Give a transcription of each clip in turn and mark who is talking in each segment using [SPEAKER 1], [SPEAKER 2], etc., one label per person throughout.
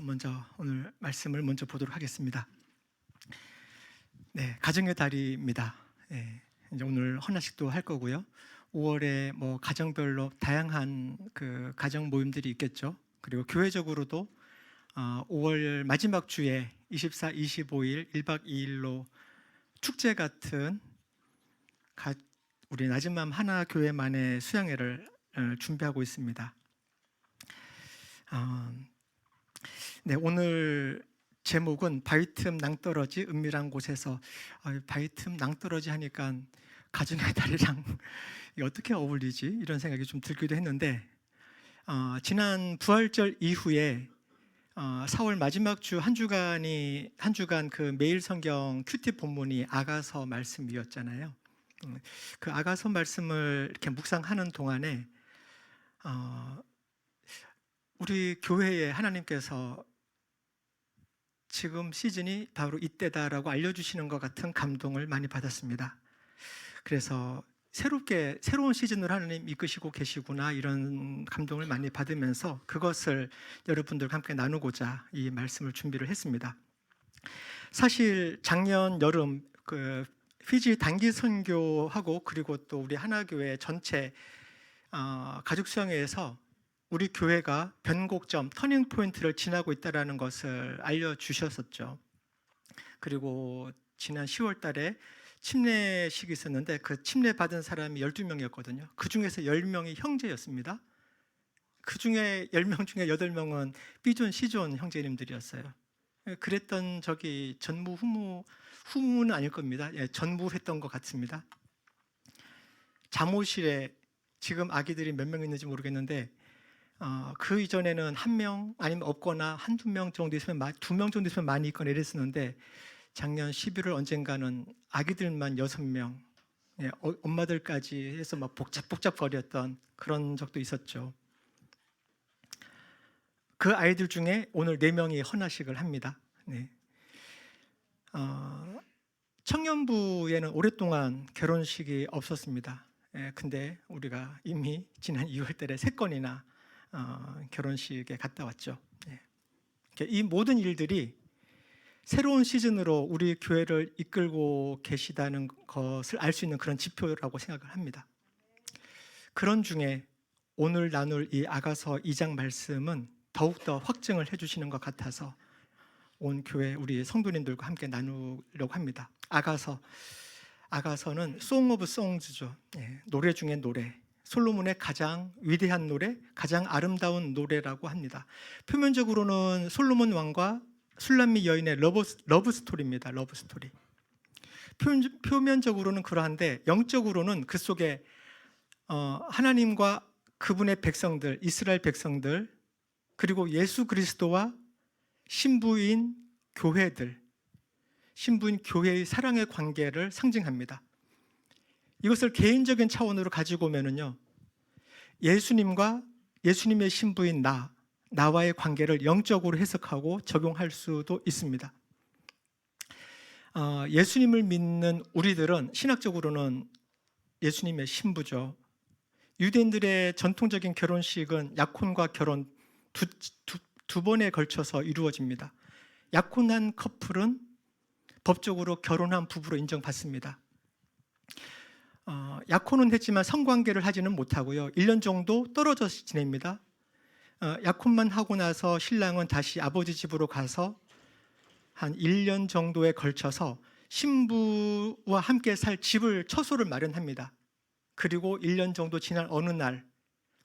[SPEAKER 1] 먼저 오늘 말씀을 먼저 보도록 하겠습니다. 네, 가정의 달입니다. 이제 오늘 헌화식도 할 거고요. 5월에 가정별로 다양한 그 가정 모임들이 있겠죠. 그리고 교회적으로도 5월 마지막 주에 24, 25일 1박 2일로 축제 같은 우리 낮은 마음 하나 교회만의 수양회를 준비하고 있습니다. 네, 오늘 제목은 바위틈 낭떠러지 은밀한 곳에서. 바위틈 낭떠러지 하니까 가정의 달이랑 어떻게 어울리지? 이런 생각이 좀 들기도 했는데, 지난 부활절 이후에 4월 마지막 주 한 주간 그 매일 성경 큐티 본문이 아가서 말씀이었잖아요. 그 아가서 말씀을 이렇게 묵상하는 동안에 우리 교회에 하나님께서 지금 시즌이 바로 이때다라고 알려주시는 것 같은 감동을 많이 받았습니다. 그래서 새로운 시즌을 하나님 이끄시고 계시구나, 이런 감동을 많이 받으면서 그것을 여러분들과 함께 나누고자 이 말씀을 준비를 했습니다. 사실 작년 여름 그 피지 단기 선교하고 그리고 또 우리 하나교회 전체 가족 수양회에서 우리 교회가 변곡점, 터닝 포인트를 지나고 있다는 것을 알려주셨었죠. 그리고 지난 10월 달에 침례식이 있었는데 그 침례 받은 사람이 12명이었거든요. 그 중에서 10명이 형제였습니다. 그 중에 10명 중에 8명은 B존, C존 형제님들이었어요. 그랬던 적이 후무는 아닐 겁니다. 전무했던 것 같습니다. 잠옷실에 지금 아기들이 몇 명 있는지 모르겠는데 그 이전에는 1명 아니면 없거나 한두 명 정도 있으면 2명 정도 있으면 많이 있거나 이랬었는데 작년 11월 언젠가는 아기들만 6명, 엄마들까지 해서 막 복잡복잡 거렸던 그런 적도 있었죠. 그 아이들 중에 오늘 4명이 헌화식을 합니다. 네. 청년부에는 오랫동안 결혼식이 없었습니다. 근데 우리가 이미 지난 2월 달에 3건이나 결혼식에 갔다 왔죠. 이 모든 일들이 새로운 시즌으로 우리 교회를 이끌고 계시다는 것을 알 수 있는 그런 지표라고 생각을 합니다. 그런 중에 오늘 나눌 이 아가서 2장 말씀은 더욱더 확증을 해주시는 것 같아서 온 교회 우리 성도님들과 함께 나누려고 합니다. 아가서는 Song of Songs죠. 노래 중에 노래, 솔로몬의 가장 위대한 노래, 가장 아름다운 노래라고 합니다. 표면적으로는 솔로몬 왕과 술람미 여인의 러브 스토리입니다. 러브 스토리. 표면적으로는 그러한데 영적으로는 그 속에 하나님과 그분의 백성들, 이스라엘 백성들, 그리고 예수 그리스도와 신부인 교회의 사랑의 관계를 상징합니다. 이것을 개인적인 차원으로 가지고 오면은요, 예수님과 예수님의 신부인 나와의 관계를 영적으로 해석하고 적용할 수도 있습니다. 예수님을 믿는 우리들은 신학적으로는 예수님의 신부죠. 유대인들의 전통적인 결혼식은 약혼과 결혼 두 번에 걸쳐서 이루어집니다. 약혼한 커플은 법적으로 결혼한 부부로 인정받습니다. 약혼은 했지만 성관계를 하지는 못하고요. 1년 정도 떨어져 지냅니다. 약혼만 하고 나서 신랑은 다시 아버지 집으로 가서 한 1년 정도에 걸쳐서 신부와 함께 살 처소를 마련합니다. 그리고 1년 정도 지난 어느 날,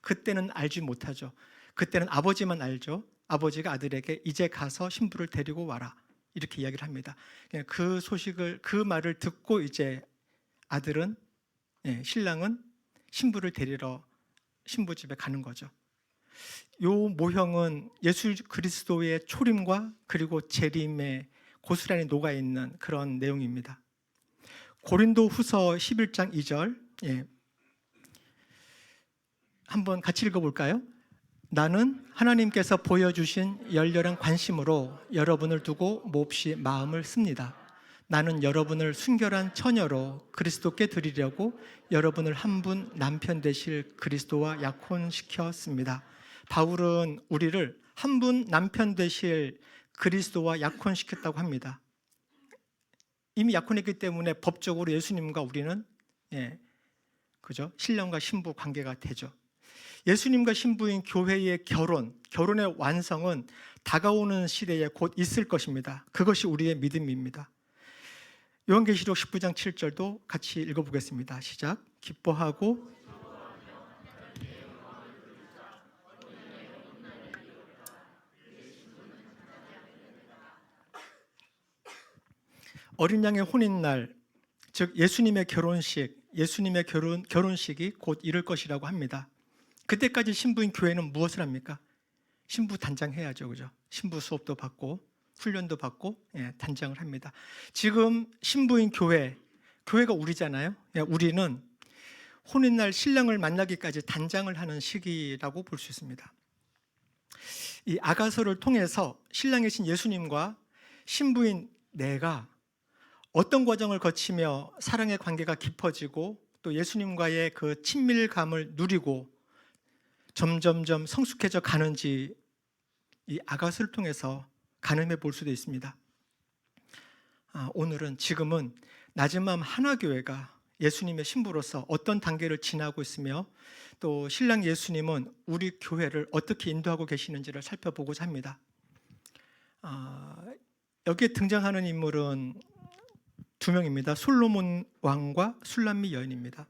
[SPEAKER 1] 그때는 알지 못하죠. 그때는 아버지만 알죠. 아버지가 아들에게 이제 가서 신부를 데리고 와라, 이렇게 이야기를 합니다. 그 말을 듣고 이제 신랑은 신부를 데리러 신부 집에 가는 거죠. 이 모형은 예수 그리스도의 초림과 그리고 재림의 고스란히 녹아있는 그런 내용입니다. 고린도 후서 11장 2절, 한번 같이 읽어볼까요? 나는 하나님께서 보여주신 열렬한 관심으로 여러분을 두고 몹시 마음을 씁니다. 나는 여러분을 순결한 처녀로 그리스도께 드리려고 여러분을 한 분 남편 되실 그리스도와 약혼시켰습니다. 바울은 우리를 한 분 남편 되실 그리스도와 약혼시켰다고 합니다. 이미 약혼했기 때문에 법적으로 예수님과 우리는 그죠? 신랑과 신부 관계가 되죠. 예수님과 신부인 교회의 결혼의 완성은 다가오는 시대에 곧 있을 것입니다. 그것이 우리의 믿음입니다. 요한계시록 19장 7절도 같이 읽어보겠습니다. 시작. 기뻐하고 어린 양의 혼인날, 즉 예수님의 결혼식, 예수님의 결혼식이 곧 이룰 것이라고 합니다. 그때까지 신부인 교회는 무엇을 합니까? 신부 단장해야죠, 그죠? 신부 수업도 받고 훈련도 받고 단장을 합니다. 지금 신부인 교회가 우리잖아요. 우리는 혼인날 신랑을 만나기까지 단장을 하는 시기라고 볼 수 있습니다. 이 아가서를 통해서 신랑이신 예수님과 신부인 내가 어떤 과정을 거치며 사랑의 관계가 깊어지고 또 예수님과의 그 친밀감을 누리고 점점점 성숙해져 가는지 이 아가서를 통해서 가늠해 볼 수도 있습니다. 오늘은 지금은 낮은 마음 하나교회가 예수님의 신부로서 어떤 단계를 지나고 있으며 또 신랑 예수님은 우리 교회를 어떻게 인도하고 계시는지를 살펴보고자 합니다. 여기에 등장하는 인물은 두 명입니다. 솔로몬 왕과 술람미 여인입니다.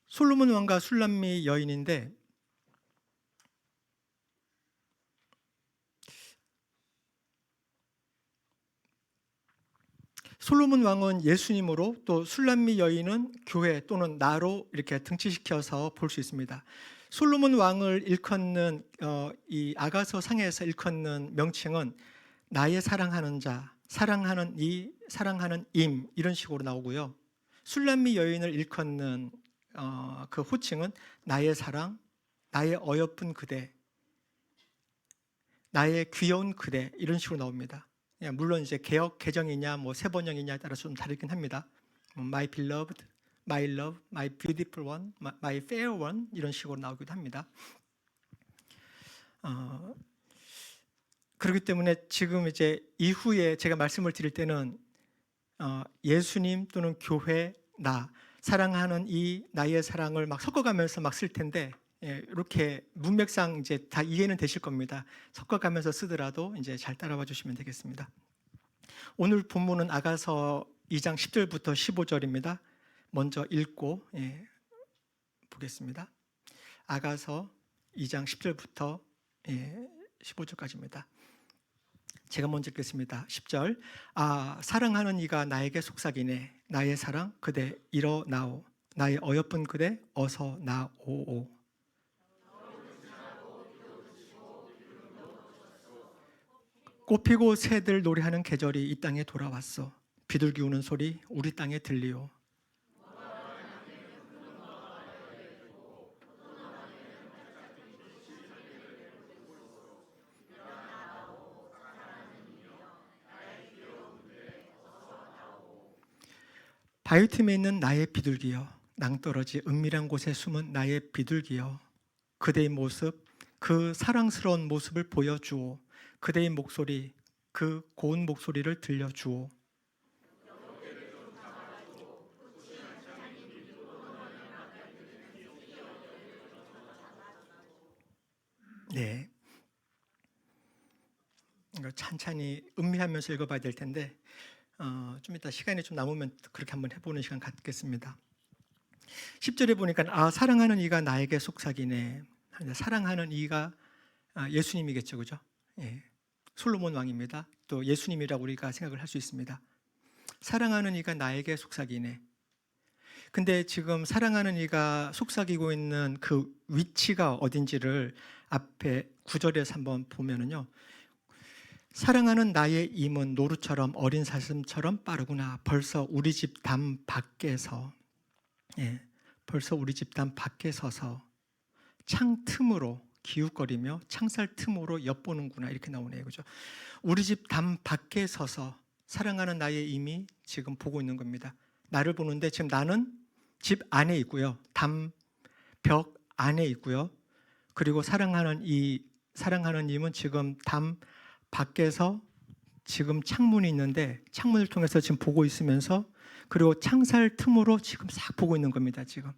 [SPEAKER 1] 솔로몬 왕과 술람미 여인인데 솔로몬 왕은 예수님으로 또 술람미 여인은 교회 또는 나로 이렇게 등치시켜서 볼 수 있습니다. 솔로몬 왕을 일컫는 이 아가서 상에서 일컫는 명칭은 나의 사랑하는 자, 사랑하는 이, 사랑하는 임 이런 식으로 나오고요. 술람미 여인을 일컫는 그 호칭은 나의 사랑, 나의 어여쁜 그대, 나의 귀여운 그대 이런 식으로 나옵니다. 물론 이제 개역 개정이냐 뭐 새 번역이냐에 따라서 좀 다르긴 합니다. My beloved, my love, my beautiful one, my fair one 이런 식으로 나오기도 합니다. 그렇기 때문에 지금 이제 이후에 제가 말씀을 드릴 때는 예수님 또는 교회, 나 사랑하는 이 나의 사랑을 막 섞어가면서 막 쓸 텐데 이렇게 문맥상 이제 다 이해는 되실 겁니다. 섞어가면서 쓰더라도 이제 잘 따라와 주시면 되겠습니다. 오늘 본문은 아가서 2장 10절부터 15절입니다. 먼저 읽고 보겠습니다. 아가서 2장 10절부터 15절까지입니다. 제가 먼저 읽겠습니다. 10절. 사랑하는 이가 나에게 속삭이네. 나의 사랑 그대 일어나오. 나의 어여쁜 그대 어서 나오오. 꽃피고 새들 노래하는 계절이 이 땅에 돌아왔어. 비둘기 우는 소리 우리 땅에 들리오. 바위 틈에 있는 나의 비둘기여, 낭떠러지 은밀한 곳에 숨은 나의 비둘기여, 그대의 모습, 그 사랑스러운 모습을 보여주오. 그대의 목소리, 그 고운 목소리를 들려주오. 네, 이거 찬찬히 음미하면서 읽어봐야 될 텐데 좀 이따 시간이 좀 남으면 그렇게 한번 해보는 시간 갖겠습니다. 10절에 보니까 사랑하는 이가 나에게 속삭이네. 사랑하는 이가 예수님이겠죠, 그죠? 솔로몬 왕입니다. 또 예수님이라고 우리가 생각을 할 수 있습니다. 사랑하는 이가 나에게 속삭이네. 근데 지금 사랑하는 이가 속삭이고 있는 그 위치가 어딘지를 앞에 9절에서 한번 보면은요. 사랑하는 나의 임은 노루처럼 어린 사슴처럼 빠르구나. 벌써 우리 집 담 밖에서 벌써 우리 집 담 밖에 서서 창 틈으로 기웃거리며 창살 틈으로 엿보는구나. 이렇게 나오네요. 그죠? 우리 집 담 밖에 서서 사랑하는 나의 임이 지금 보고 있는 겁니다. 나를 보는데 지금 나는 집 안에 있고요. 담 벽 안에 있고요. 그리고 사랑하는 님은 지금 담 밖에서 지금 창문이 있는데 창문을 통해서 지금 보고 있으면서, 그리고 창살 틈으로 지금 싹 보고 있는 겁니다. 지금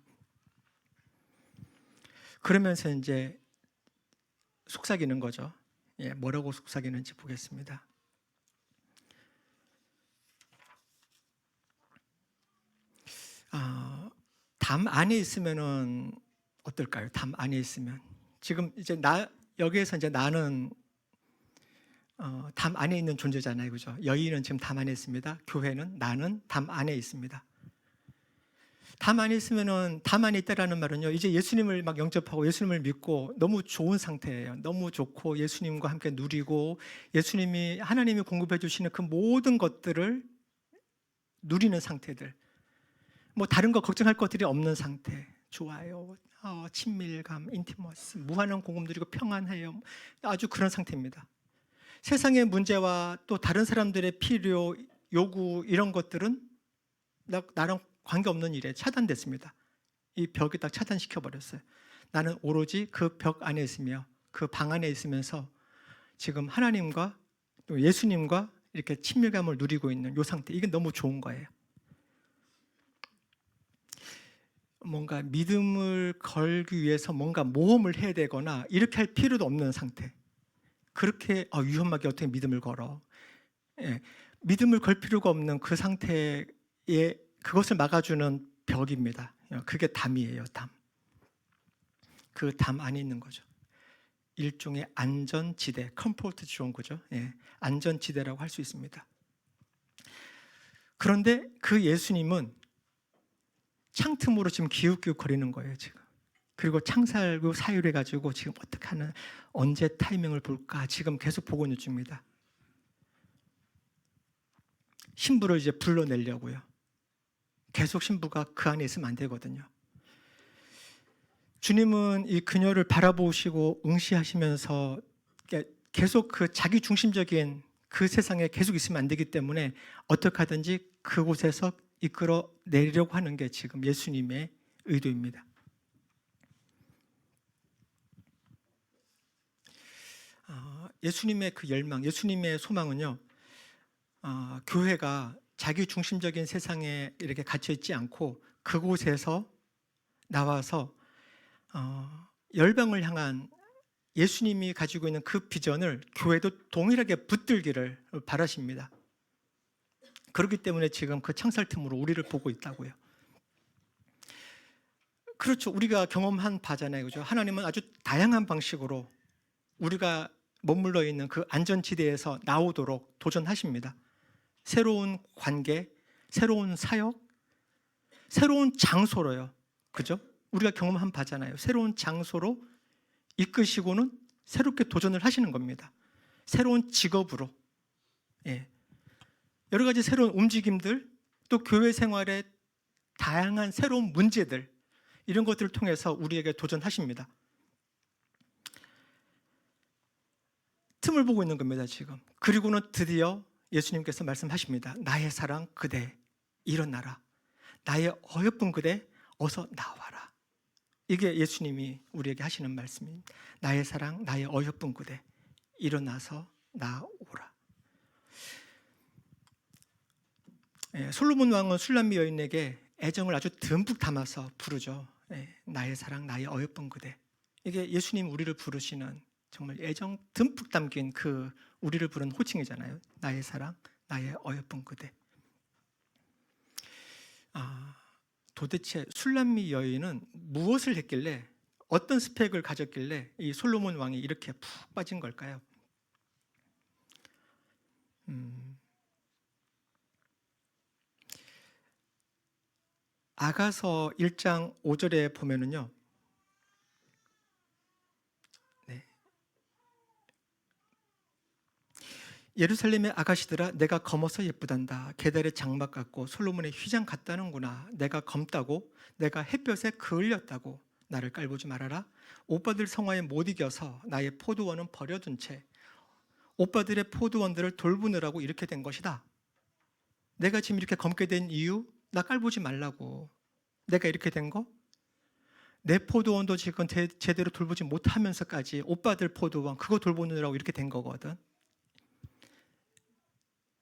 [SPEAKER 1] 그러면서 이제 속삭이는 거죠. 예, 뭐라고 속삭이는지 보겠습니다. 담 안에 있으면은 어떨까요? 담 안에 있으면 지금 이제 여기에서 이제 나는 담 안에 있는 존재잖아요, 그죠? 여인은 지금 담 안에 있습니다. 교회는, 나는 담 안에 있습니다. 담 안에 있으면은, 담 안에 있다라는 말은요, 이제 예수님을 막 영접하고 예수님을 믿고 너무 좋은 상태예요. 너무 좋고 예수님과 함께 누리고 하나님이 공급해 주시는 그 모든 것들을 누리는 상태들, 뭐 다른 거 걱정할 것들이 없는 상태. 좋아요, 친밀감, 인티머스, 무한한 공급 누리고 평안해요. 아주 그런 상태입니다. 세상의 문제와 또 다른 사람들의 필요, 요구, 이런 것들은 나랑 관계없는 일에 차단됐습니다. 이 벽이 딱 차단시켜 버렸어요. 나는 오로지 그 벽 안에 있으며 그 방 안에 있으면서 지금 하나님과 또 예수님과 이렇게 친밀감을 누리고 있는 이 상태, 이게 너무 좋은 거예요. 뭔가 믿음을 걸기 위해서 뭔가 모험을 해야 되거나 이렇게 할 필요도 없는 상태. 그렇게 위험하게 어떻게 믿음을 걸어? 예, 믿음을 걸 필요가 없는 그 상태에 그것을 막아주는 벽입니다. 그게 담이에요, 담. 그 담 안에 있는 거죠. 일종의 안전지대, 컴포트 존, 거죠. 예, 안전지대라고 할 수 있습니다. 그런데 그 예수님은 창틈으로 지금 기웃기웃거리는 거예요, 지금. 그리고 창살고 사유해가지고 지금 어떻게 하는, 언제 타이밍을 볼까 지금 계속 보고 있는 중입니다. 신부를 이제 불러내려고요. 계속 신부가 그 안에 있으면 안 되거든요. 주님은 이 그녀를 바라보시고 응시하시면서 계속 그 자기 중심적인 그 세상에 계속 있으면 안 되기 때문에 어떻게 하든지 그곳에서 이끌어 내리려고 하는 게 지금 예수님의 의도입니다. 예수님의 그 열망, 예수님의 소망은요, 교회가 자기 중심적인 세상에 이렇게 갇혀 있지 않고 그곳에서 나와서 열방을 향한 예수님이 가지고 있는 그 비전을 교회도 동일하게 붙들기를 바라십니다. 그렇기 때문에 지금 그 창살 틈으로 우리를 보고 있다고요. 그렇죠. 우리가 경험한 바잖아요, 그죠? 하나님은 아주 다양한 방식으로 우리가 머물러 있는 그 안전지대에서 나오도록 도전하십니다. 새로운 관계, 새로운 사역, 새로운 장소로요. 그죠? 우리가 경험한 바잖아요. 새로운 장소로 이끄시고는 새롭게 도전을 하시는 겁니다. 새로운 직업으로. 예. 여러 가지 새로운 움직임들, 또 교회 생활의 다양한 새로운 문제들, 이런 것들을 통해서 우리에게 도전하십니다. 틈을 보고 있는 겁니다, 지금. 그리고는 드디어 예수님께서 말씀하십니다. 나의 사랑 그대 일어나라. 나의 어여쁜 그대 어서 나와라. 이게 예수님이 우리에게 하시는 말씀입니다. 나의 사랑 나의 어여쁜 그대 일어나서 나오라. 솔로몬 왕은 술람미 여인에게 애정을 아주 듬뿍 담아서 부르죠. 나의 사랑 나의 어여쁜 그대. 이게 예수님 우리를 부르시는 정말 애정 듬뿍 담긴 그 우리를 부르는 호칭이잖아요. 나의 사랑 나의 어여쁜 그대. 도대체 술람미 여인은 무엇을 했길래, 어떤 스펙을 가졌길래 이 솔로몬 왕이 이렇게 푹 빠진 걸까요? 아가서 1장 5절에 보면은요. 예루살렘의 아가씨들아 내가 검어서 예쁘단다. 게달의 장막 같고 솔로몬의 휘장 같다는구나. 내가 검다고 내가 햇볕에 그을렸다고 나를 깔보지 말아라. 오빠들 성화에 못 이겨서 나의 포도원은 버려둔 채 오빠들의 포도원들을 돌보느라고 이렇게 된 것이다. 내가 지금 이렇게 검게 된 이유, 나 깔보지 말라고. 내가 이렇게 된 거, 내 포도원도 지금 제대로 돌보지 못하면서까지 오빠들 포도원 그거 돌보느라고 이렇게 된 거거든.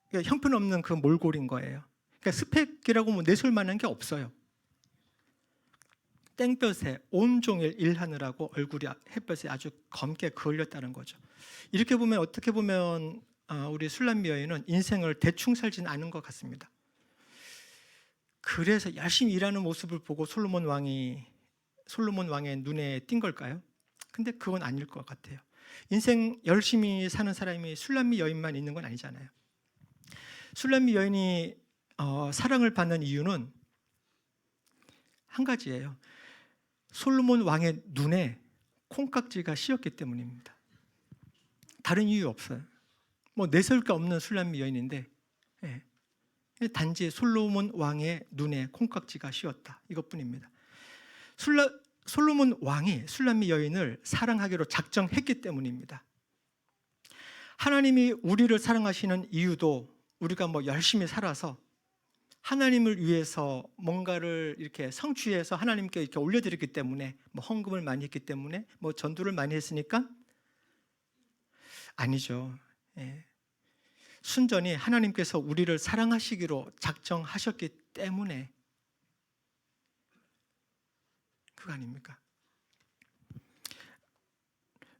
[SPEAKER 1] 그러니까 형편없는 그 몰골인 거예요. 그러니까 스펙이라고 뭐 내세울 만한 게 없어요. 땡볕에 온종일 일하느라고 얼굴이 햇볕에 아주 검게 그을렸다는 거죠. 이렇게 보면 어떻게 보면 우리 술람미 여인은 인생을 대충 살지는 않은 것 같습니다. 그래서 열심히 일하는 모습을 보고 솔로몬 왕의 눈에 띈 걸까요? 근데 그건 아닐 것 같아요. 인생 열심히 사는 사람이 술람미 여인만 있는 건 아니잖아요. 술람미 여인이 사랑을 받는 이유는 한 가지예요. 솔로몬 왕의 눈에 콩깍지가 씌었기 때문입니다. 다른 이유 없어요. 뭐 내세울 게 없는 술람미 여인인데 단지 솔로몬 왕의 눈에 콩깍지가 씌었다. 이것뿐입니다. 솔로몬 왕이 술람미 여인을 사랑하기로 작정했기 때문입니다. 하나님이 우리를 사랑하시는 이유도 우리가 뭐 열심히 살아서 하나님을 위해서 뭔가를 이렇게 성취해서 하나님께 이렇게 올려드렸기 때문에, 뭐 헌금을 많이 했기 때문에, 뭐 전도를 많이 했으니까 아니죠. 순전히 하나님께서 우리를 사랑하시기로 작정하셨기 때문에 그거 아닙니까?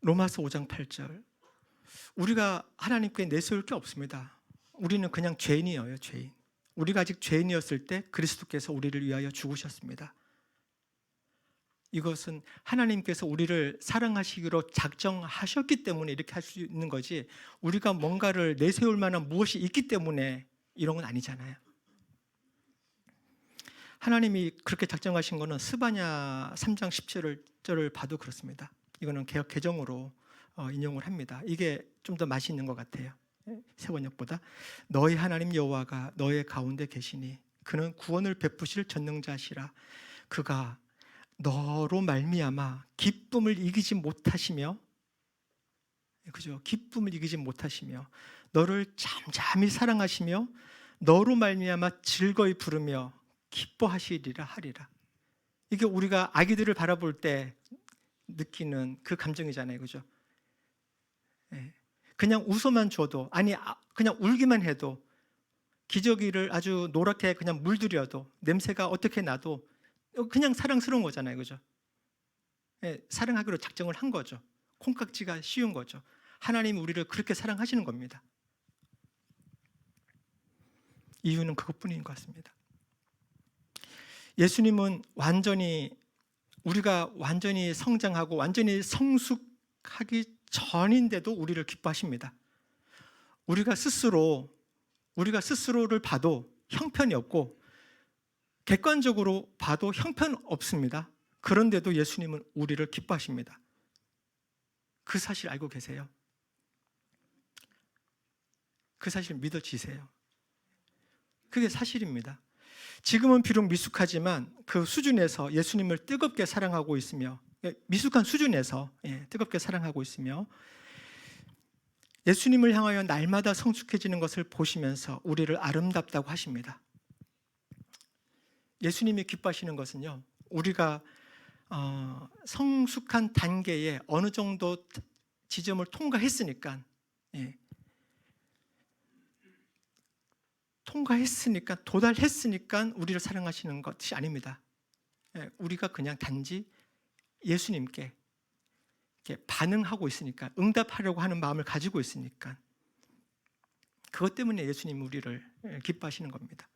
[SPEAKER 1] 로마서 5장 8절. 우리가 하나님께 내세울 게 없습니다. 우리는 그냥 죄인이에요, 죄인. 우리가 아직 죄인이었을 때 그리스도께서 우리를 위하여 죽으셨습니다. 이것은 하나님께서 우리를 사랑하시기로 작정하셨기 때문에 이렇게 할 수 있는 거지, 우리가 뭔가를 내세울 만한 무엇이 있기 때문에 이런 건 아니잖아요. 하나님이 그렇게 작정하신 거는 스바냐 3장 17절을 봐도 그렇습니다. 이거는 개역 개정으로 인용을 합니다. 이게 좀 더 맛이 있는 것 같아요. 새 번역보다. 너희 하나님 여호와가 너의 가운데 계시니 그는 구원을 베푸실 전능자시라. 그가 너로 말미암아 기쁨을 이기지 못하시며, 그죠? 기쁨을 이기지 못하시며 너를 잠잠히 사랑하시며 너로 말미암아 즐거이 부르며 기뻐하시리라 하리라. 이게 우리가 아기들을 바라볼 때 느끼는 그 감정이잖아요, 그죠? 그냥 웃어만 줘도, 아니 그냥 울기만 해도, 기저귀를 아주 노랗게 그냥 물들여도, 냄새가 어떻게 나도 그냥 사랑스러운 거잖아요, 그죠? 사랑하기로 작정을 한 거죠. 콩깍지가 씌운 거죠. 하나님이 우리를 그렇게 사랑하시는 겁니다. 이유는 그것뿐인 것 같습니다. 예수님은 우리가 완전히 성장하고 완전히 성숙하기 전인데도 우리를 기뻐하십니다. 우리가 스스로를 봐도 형편이 없고 객관적으로 봐도 형편 없습니다. 그런데도 예수님은 우리를 기뻐하십니다. 그 사실 알고 계세요? 그 사실 믿어지세요? 그게 사실입니다. 지금은 비록 미숙하지만 그 수준에서 예수님을 뜨겁게 사랑하고 있으며, 미숙한 수준에서 뜨겁게 사랑하고 있으며, 예수님을 향하여 날마다 성숙해지는 것을 보시면서 우리를 아름답다고 하십니다. 예수님이 기뻐하시는 것은요, 우리가 성숙한 단계에 어느 정도 지점을 통과했으니까, 도달했으니까 우리를 사랑하시는 것이 아닙니다. 우리가 그냥 단지 예수님께 반응하고 있으니까, 응답하려고 하는 마음을 가지고 있으니까, 그것 때문에 예수님이 우리를 기뻐하시는 겁니다.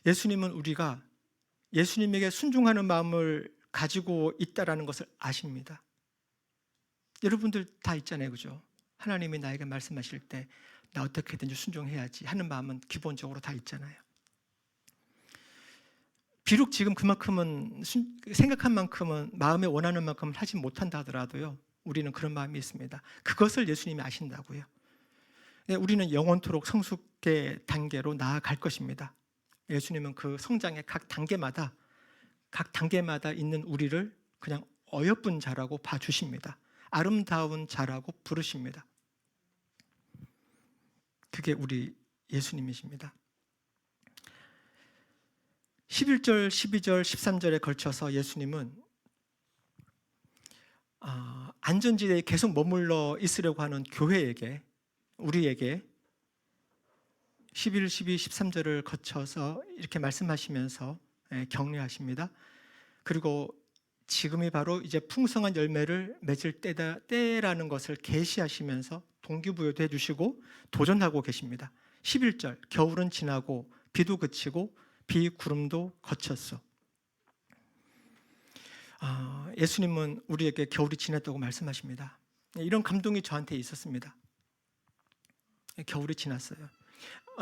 [SPEAKER 1] 예수님은 우리가 예수님에게 순종하는 마음을 가지고 있다라는 것을 아십니다. 여러분들 다 있잖아요, 그죠? 하나님이 나에게 말씀하실 때 나 어떻게든지 순종해야지 하는 마음은 기본적으로 다 있잖아요. 비록 지금 그만큼은 생각한 만큼은, 마음에 원하는 만큼은 하지 못한다 하더라도요, 우리는 그런 마음이 있습니다. 그것을 예수님이 아신다고요. 우리는 영원토록 성숙의 단계로 나아갈 것입니다. 예수님은 그 성장의 각 단계마다 있는 우리를 그냥 어여쁜 자라고 봐주십니다. 아름다운 자라고 부르십니다. 그게 우리 예수님이십니다. 11절, 12절, 13절에 걸쳐서 예수님은 안전지대에 계속 머물러 있으려고 하는 교회에게, 우리에게 11, 12, 13절을 거쳐서 이렇게 말씀하시면서 격려하십니다. 그리고 지금이 바로 이제 풍성한 열매를 맺을 때라는 것을 계시하시면서 동기부여도 해주시고 도전하고 계십니다. 11절, 겨울은 지나고 비도 그치고 비 구름도 거쳤어. 예수님은 우리에게 겨울이 지났다고 말씀하십니다. 이런 감동이 저한테 있었습니다. 겨울이 지났어요.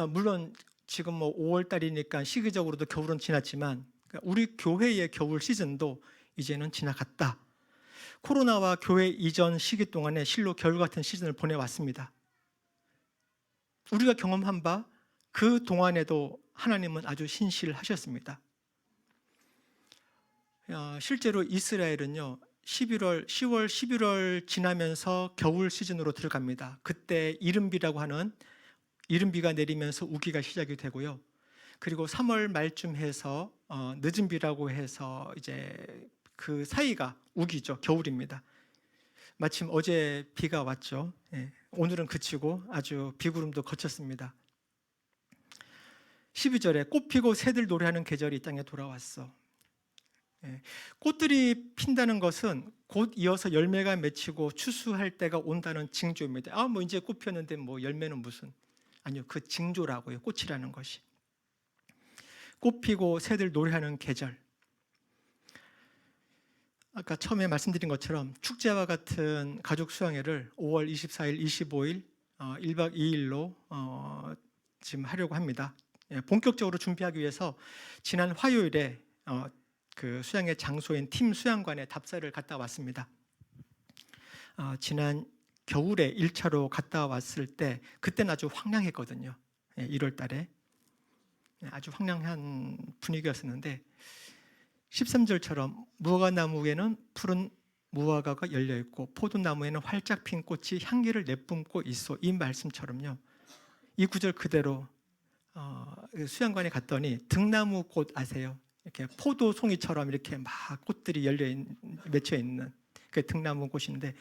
[SPEAKER 1] 물론 지금 뭐 5월 달이니까 시기적으로도 겨울은 지났지만 우리 교회의 겨울 시즌도 이제는 지나갔다. 코로나와 교회 이전 시기 동안에 실로 겨울 같은 시즌을 보내왔습니다. 우리가 경험한 바 그 동안에도 하나님은 아주 신실하셨습니다. 실제로 이스라엘은요 10월, 11월 지나면서 겨울 시즌으로 들어갑니다. 그때 이른비라고 하는 이른비가 내리면서 우기가 시작이 되고요. 그리고 3월 말쯤 해서 늦은 비라고 해서 이제 그 사이가 우기죠. 겨울입니다. 마침 어제 비가 왔죠. 오늘은 그치고 아주 비구름도 거쳤습니다. 12절에 꽃 피고 새들 노래하는 계절이 이 땅에 돌아왔어. 꽃들이 핀다는 것은 곧 이어서 열매가 맺히고 추수할 때가 온다는 징조입니다. 뭐 이제 꽃 피었는데 뭐 열매는 무슨. 아니요, 그 징조라고요. 꽃이라는 것이. 꽃 피고 새들 노래하는 계절. 아까 처음에 말씀드린 것처럼 축제와 같은 가족 수양회를 5월 24일, 25일 1박 2일로 지금 하려고 합니다. 본격적으로 준비하기 위해서 지난 화요일에 그 수양회 장소인 팀 수양관에 답사를 갔다 왔습니다. 지난 겨울에 1차로 갔다 왔을 때 그때는 아주 황량했거든요. 1월 달에 아주 황량한 분위기였었는데 13절처럼 무화과나무에는 푸른 무화과가 열려있고 포도나무에는 활짝 핀 꽃이 향기를 내뿜고 있어. 이 말씀처럼요. 이 구절 그대로 수양관에 갔더니 등나무 꽃 아세요? 이렇게 포도송이처럼 이렇게 막 꽃들이 맺혀 있는 그 등나무 꽃인데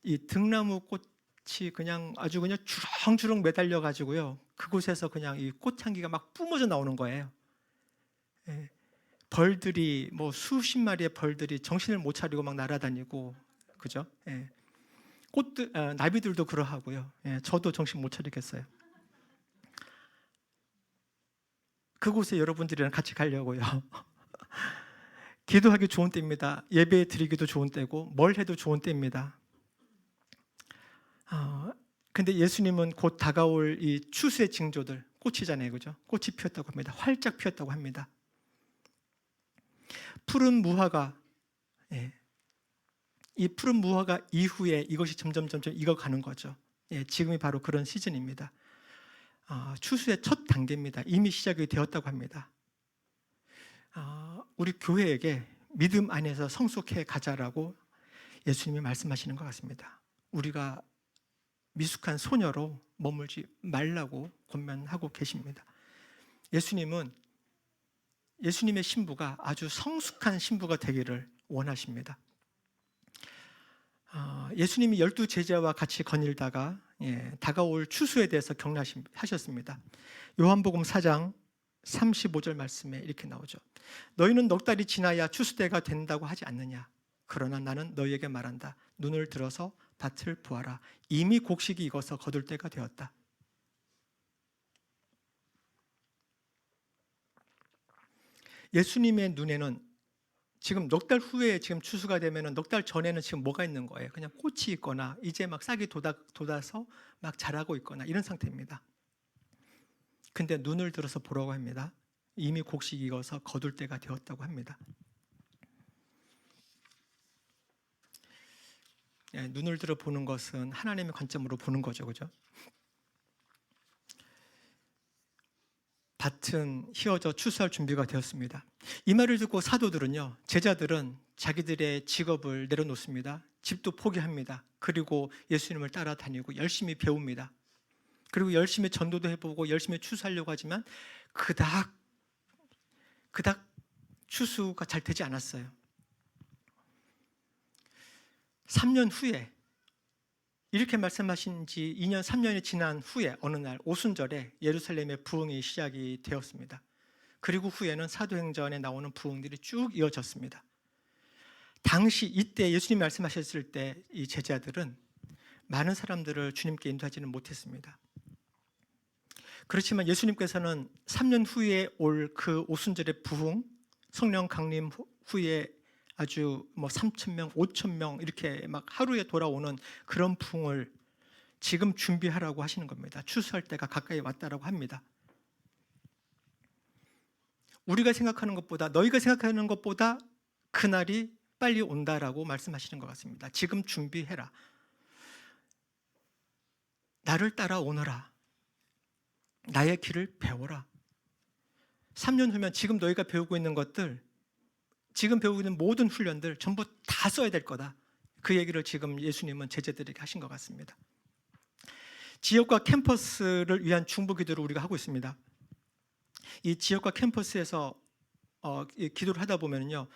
[SPEAKER 1] 이 등나무 꽃이 그냥 아주 그냥 주렁주렁 매달려 가지고요. 그곳에서 그냥 이 꽃향기가 막 뿜어져 나오는 거예요. 벌들이 뭐 수십 마리의 벌들이 정신을 못 차리고 막 날아다니고 그죠? 꽃들 나비들도 그러하고요. 저도 정신 못 차리겠어요. 그곳에 여러분들이랑 같이 가려고요. 기도하기 좋은 때입니다. 예배 드리기도 좋은 때고 뭘 해도 좋은 때입니다. 근데 예수님은 곧 다가올 이 추수의 징조들, 꽃이잖아요, 그죠? 꽃이 피었다고 합니다. 활짝 피었다고 합니다. 푸른 무화과, 이 푸른 무화과 이후에 이것이 점점 익어가는 거죠. 지금이 바로 그런 시즌입니다. 추수의 첫 단계입니다. 이미 시작이 되었다고 합니다. 우리 교회에게 믿음 안에서 성숙해 가자라고 예수님이 말씀하시는 것 같습니다. 우리가 미숙한 소녀로 머물지 말라고 권면하고 계십니다. 예수님의 신부가 아주 성숙한 신부가 되기를 원하십니다. 예수님이 12 제자와 같이 거닐다가 다가올 추수에 대해서 격려하셨습니다. 요한복음 4장 35절 말씀에 이렇게 나오죠. 너희는 넉 달이 지나야 추수 때가 된다고 하지 않느냐? 그러나 나는 너희에게 말한다. 눈을 들어서 밭을 보아라. 이미 곡식이 익어서 거둘 때가 되었다. 예수님의 눈에는 지금 넉 달 후에 지금 추수가 되면은 넉 달 전에는 지금 뭐가 있는 거예요? 그냥 꽃이 있거나 이제 막 싹이 돋아서 막 자라고 있거나 이런 상태입니다. 근데 눈을 들어서 보라고 합니다. 이미 곡식이 익어서 거둘 때가 되었다고 합니다. 눈을 들어 보는 것은 하나님의 관점으로 보는 거죠, 그죠? 밭은 휘어져 추수할 준비가 되었습니다. 이 말을 듣고 사도들은요, 제자들은 자기들의 직업을 내려놓습니다. 집도 포기합니다. 그리고 예수님을 따라다니고 열심히 배웁니다. 그리고 열심히 전도도 해보고 열심히 추수하려고 하지만 그닥 추수가 잘 되지 않았어요. 3년 후에 이렇게 말씀하신 지 2년, 3년이 지난 후에 어느 날 오순절에 예루살렘의 부흥이 시작이 되었습니다. 그리고 후에는 사도행전에 나오는 부흥들이 쭉 이어졌습니다. 당시 이때 예수님이 말씀하셨을 때 이 제자들은 많은 사람들을 주님께 인도하지는 못했습니다. 그렇지만 예수님께서는 3년 후에 올 그 오순절의 부흥, 성령 강림 후에 아주 3,000명, 5,000명 이렇게 막 하루에 돌아오는 그런 부흥을 지금 준비하라고 하시는 겁니다. 추수할 때가 가까이 왔다라고 합니다. 우리가 생각하는 것보다, 너희가 생각하는 것보다 그날이 빨리 온다라고 말씀하시는 것 같습니다. 지금 준비해라. 나를 따라오너라. 나의 길을 배워라. 3년 후면 지금 너희가 배우고 있는 것들, 지금 배우고 있는 모든 훈련들 전부 다 써야 될 거다. 그 얘기를 지금 예수님은 제자들에게 하신 것 같습니다. 지역과 캠퍼스를 위한 중보 기도를 우리가 하고 있습니다. 이 지역과 캠퍼스에서 기도를 하다 보면요,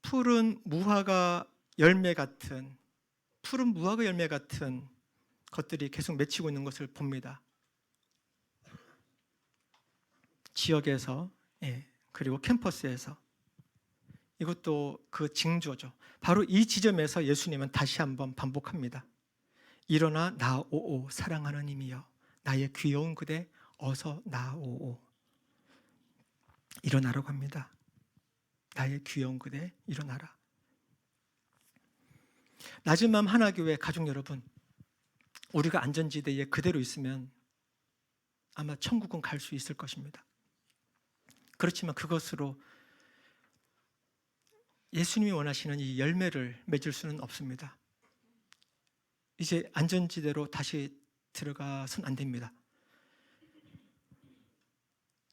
[SPEAKER 1] 푸른 무화과 열매 같은 것들이 계속 맺히고 있는 것을 봅니다. 지역에서, 그리고 캠퍼스에서. 이것도 그 징조죠. 바로 이 지점에서 예수님은 다시 한번 반복합니다. 일어나 나오오 사랑하는 이여, 나의 귀여운 그대 어서 나오오. 일어나라고 합니다. 나의 귀여운 그대 일어나라. 낮은 마음 하나교회 가족 여러분, 우리가 안전지대에 그대로 있으면 아마 천국은 갈 수 있을 것입니다. 그렇지만 그것으로 예수님이 원하시는 이 열매를 맺을 수는 없습니다. 이제 안전지대로 다시 들어가선 안 됩니다.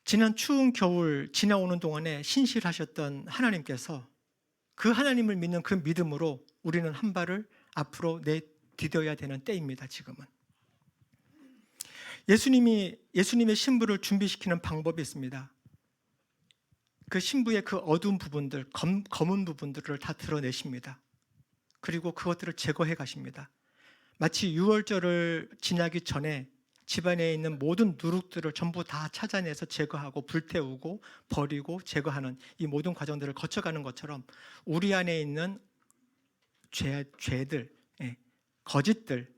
[SPEAKER 1] 지난 추운 겨울 지나오는 동안에 신실하셨던 하나님께서 그 하나님을 믿는 그 믿음으로 우리는 한 발을 앞으로 내디뎌야 되는 때입니다. 지금은. 예수님의 신부를 준비시키는 방법이 있습니다. 그 신부의 그 어두운 부분들, 검은 부분들을 다 드러내십니다. 그리고 그것들을 제거해 가십니다. 마치 유월절을 지나기 전에 집안에 있는 모든 누룩들을 전부 다 찾아내서 제거하고 불태우고 버리고 제거하는 이 모든 과정들을 거쳐가는 것처럼 우리 안에 있는 죄들, 거짓들,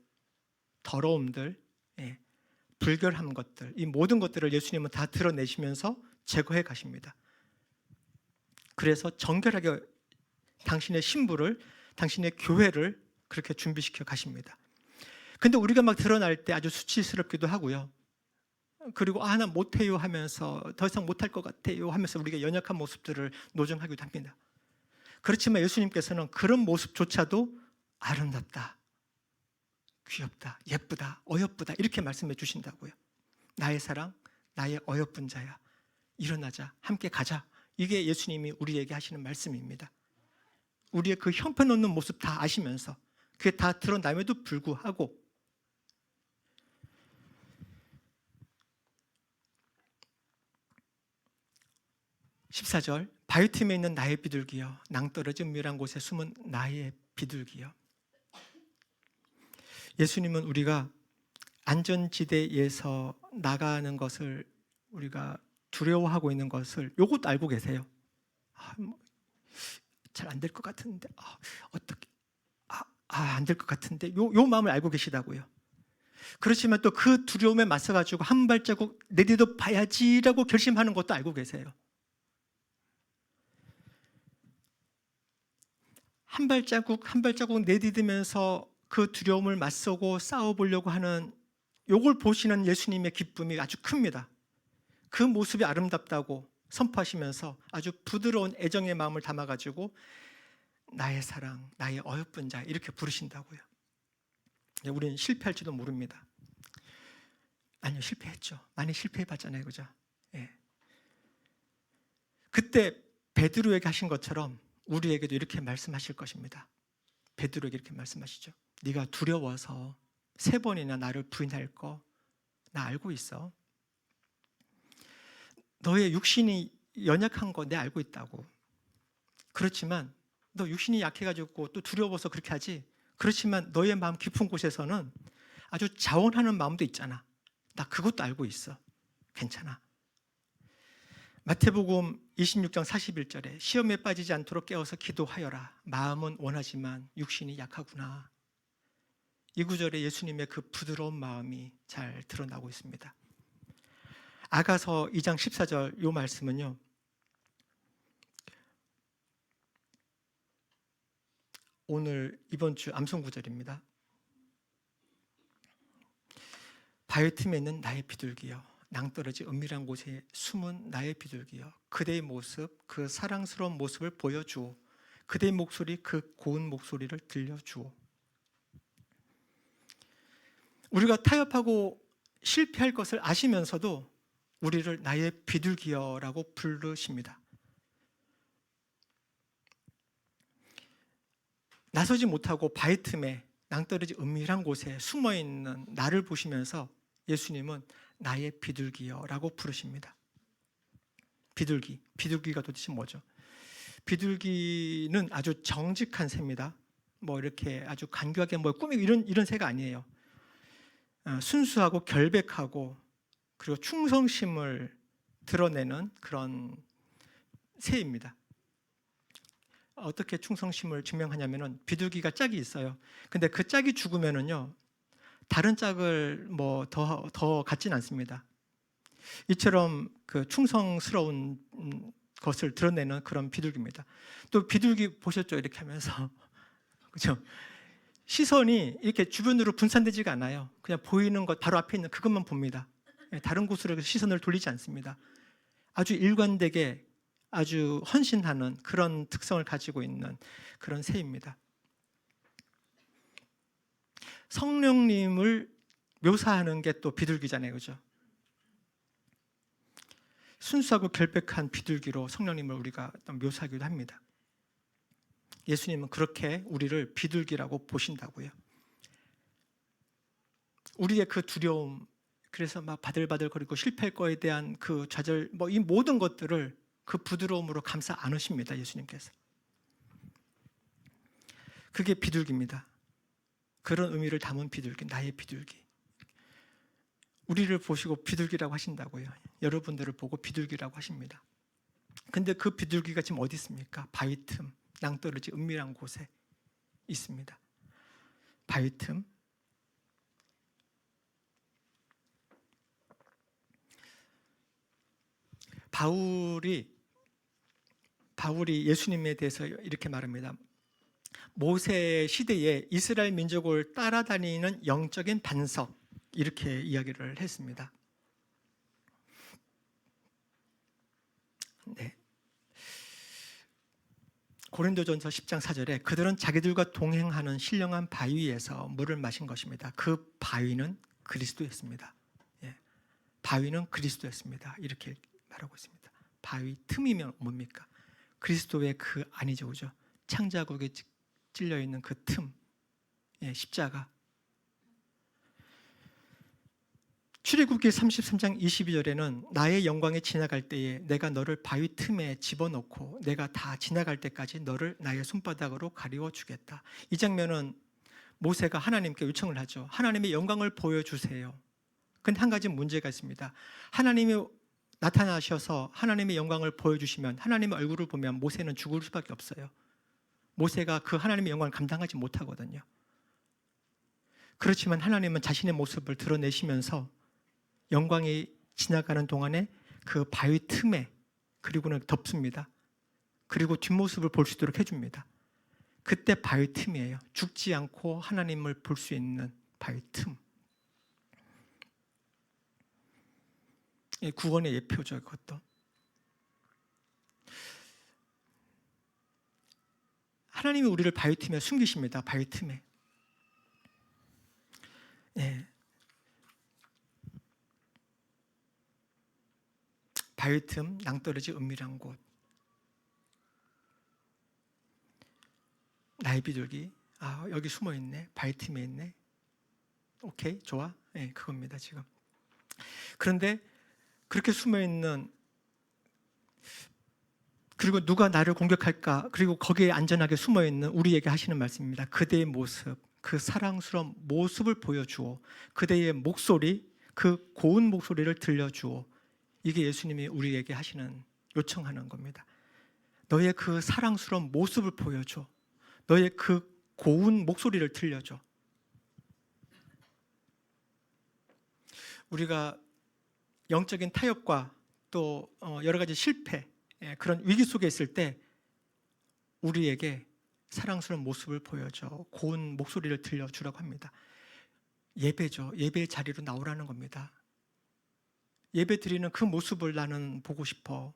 [SPEAKER 1] 더러움들, 불결한 것들, 이 모든 것들을 예수님은 다 드러내시면서 제거해 가십니다. 그래서 정결하게 당신의 신부를, 당신의 교회를 그렇게 준비시켜 가십니다. 근데 우리가 막 드러날 때 아주 수치스럽기도 하고요. 그리고 나 못해요 하면서 더 이상 못할 것 같아요 하면서 우리가 연약한 모습들을 노정하기도 합니다. 그렇지만 예수님께서는 그런 모습조차도 아름답다, 귀엽다, 예쁘다, 어여쁘다 이렇게 말씀해 주신다고요. 나의 사랑, 나의 어여쁜 자야, 일어나자, 함께 가자. 이게 예수님이 우리에게 하시는 말씀입니다. 우리의 그 형편없는 모습 다 아시면서 그게 다 드러남에도 불구하고 14절, 바위 틈에 있는 나의 비둘기여, 낭떠러지 은밀한 곳에 숨은 나의 비둘기여. 예수님은 우리가 안전지대에서 나가는 것을 우리가 두려워하고 있는 것을 요것도 알고 계세요. 잘 안 될 것 같은데, 어떻게, 안 될 것 같은데, 요 마음을 알고 계시다고요. 그렇지만 또 그 두려움에 맞서가지고 한 발자국 내디뎌 봐야지라고 결심하는 것도 알고 계세요. 한 발자국 내디디면서 그 두려움을 맞서고 싸워보려고 하는 요걸 보시는 예수님의 기쁨이 아주 큽니다. 그 모습이 아름답다고 선포하시면서 아주 부드러운 애정의 마음을 담아가지고 나의 사랑, 나의 어여쁜 자 이렇게 부르신다고요. 우리는 실패할지도 모릅니다. 아니요, 실패했죠. 많이 실패해봤잖아요, 그죠? 그때 베드로에게 하신 것처럼 우리에게도 이렇게 말씀하실 것입니다. 베드로에게 이렇게 말씀하시죠. 네가 두려워서 3번이나 나를 부인할 거 나 알고 있어. 너의 육신이 연약한 거 내 알고 있다고. 그렇지만 너 육신이 약해가지고 또 두려워서 그렇게 하지. 그렇지만 너의 마음 깊은 곳에서는 아주 자원하는 마음도 있잖아. 나 그것도 알고 있어. 괜찮아. 마태복음 26장 41절에 시험에 빠지지 않도록 깨어서 기도하여라. 마음은 원하지만 육신이 약하구나. 이 구절에 예수님의 그 부드러운 마음이 잘 드러나고 있습니다. 아가서 2장 14절 이 말씀은요, 오늘 이번 주 암송 구절입니다. 바위 틈에 있는 나의 비둘기여, 낭떠러지 은밀한 곳에 숨은 나의 비둘기여, 그대의 모습, 그 사랑스러운 모습을 보여주오. 그대의 목소리, 그 고운 목소리를 들려주오. 우리가 타협하고 실패할 것을 아시면서도 우리를 나의 비둘기여라고 부르십니다. 나서지 못하고 바위 틈에 낭떠러지 은밀한 곳에 숨어있는 나를 보시면서 예수님은 나의 비둘기여라고 부르십니다. 비둘기가 도대체 뭐죠? 비둘기는 아주 정직한 새입니다. 뭐 이렇게 아주 간교하게 뭐 꾸미고 이런 새가 아니에요. 순수하고 결백하고 그리고 충성심을 드러내는 그런 새입니다. 어떻게 충성심을 증명하냐면은 비둘기가 짝이 있어요. 근데 그 짝이 죽으면은요, 다른 짝을 뭐 더 갖진 않습니다. 이처럼 그 충성스러운 것을 드러내는 그런 비둘기입니다. 또 비둘기 보셨죠? 이렇게 하면서 그죠? 시선이 이렇게 주변으로 분산되지가 않아요. 그냥 보이는 것 바로 앞에 있는 그것만 봅니다. 다른 곳으로 시선을 돌리지 않습니다. 아주 일관되게 아주 헌신하는 그런 특성을 가지고 있는 그런 새입니다. 성령님을 묘사하는 게 또 비둘기잖아요, 그죠? 순수하고 결백한 비둘기로 성령님을 우리가 묘사하기도 합니다. 예수님은 그렇게 우리를 비둘기라고 보신다고요. 우리의 그 두려움, 그래서 막 바들바들거리고 실패할 거에 대한 그 좌절, 뭐 이 모든 것들을 그 부드러움으로 감싸 안으십니다, 예수님께서. 그게 비둘기입니다. 그런 의미를 담은 비둘기, 나의 비둘기. 우리를 보시고 비둘기라고 하신다고요. 여러분들을 보고 비둘기라고 하십니다. 근데 그 비둘기가 지금 어디 있습니까? 바위 틈, 낭떠러지 은밀한 곳에 있습니다. 바위 틈. 바울이 예수님에 대해서 이렇게 말합니다. 모세 시대에 이스라엘 민족을 따라다니는 영적인 반석, 이렇게 이야기를 했습니다. 네. 고린도전서 10장 4절에 그들은 자기들과 동행하는 신령한 바위에서 물을 마신 것입니다. 그 바위는 그리스도였습니다. 예. 바위는 그리스도였습니다. 이렇게 말하고 있습니다. 바위 틈이면 뭡니까? 그리스도의 그 안이죠, 그죠? 창자국에 찔려 있는 그 틈, 예, 십자가. 출애굽기 33장 22절에는 나의 영광이 지나갈 때에 내가 너를 바위 틈에 집어넣고 내가 다 지나갈 때까지 너를 나의 손바닥으로 가리워 주겠다. 이 장면은 모세가 하나님께 요청을 하죠. 하나님의 영광을 보여주세요. 근데 한 가지 문제가 있습니다. 하나님이 나타나셔서 하나님의 영광을 보여주시면 하나님의 얼굴을 보면 모세는 죽을 수밖에 없어요. 모세가 그 하나님의 영광을 감당하지 못하거든요. 그렇지만 하나님은 자신의 모습을 드러내시면서 영광이 지나가는 동안에 그 바위 틈에 그리고는 덮습니다. 그리고 뒷모습을 볼 수 있도록 해줍니다. 그때 바위 틈이에요. 죽지 않고 하나님을 볼 수 있는 바위 틈. 구원의 예표죠, 그것도. 하나님이 우리를 바위 틈에 숨기십니다. 바위 틈에. 예. 바위 틈, 낭떠러지 은밀한 곳. 나의 비둘기. 아, 여기 숨어 있네. 바위 틈에 있네. 오케이, 좋아. 예, 그겁니다, 지금. 그런데 그렇게 숨어 있는, 그리고 누가 나를 공격할까? 그리고 거기에 안전하게 숨어 있는 우리에게 하시는 말씀입니다. 그대의 모습, 그 사랑스러운 모습을 보여주오. 그대의 목소리, 그 고운 목소리를 들려주오. 이게 예수님이 우리에게 하시는, 요청하는 겁니다. 너의 그 사랑스러운 모습을 보여줘. 너의 그 고운 목소리를 들려줘. 우리가 영적인 타협과 또 여러 가지 실패, 그런 위기 속에 있을 때 우리에게 사랑스러운 모습을 보여줘. 고운 목소리를 들려주라고 합니다. 예배죠. 예배의 자리로 나오라는 겁니다. 예배 드리는 그 모습을 나는 보고 싶어.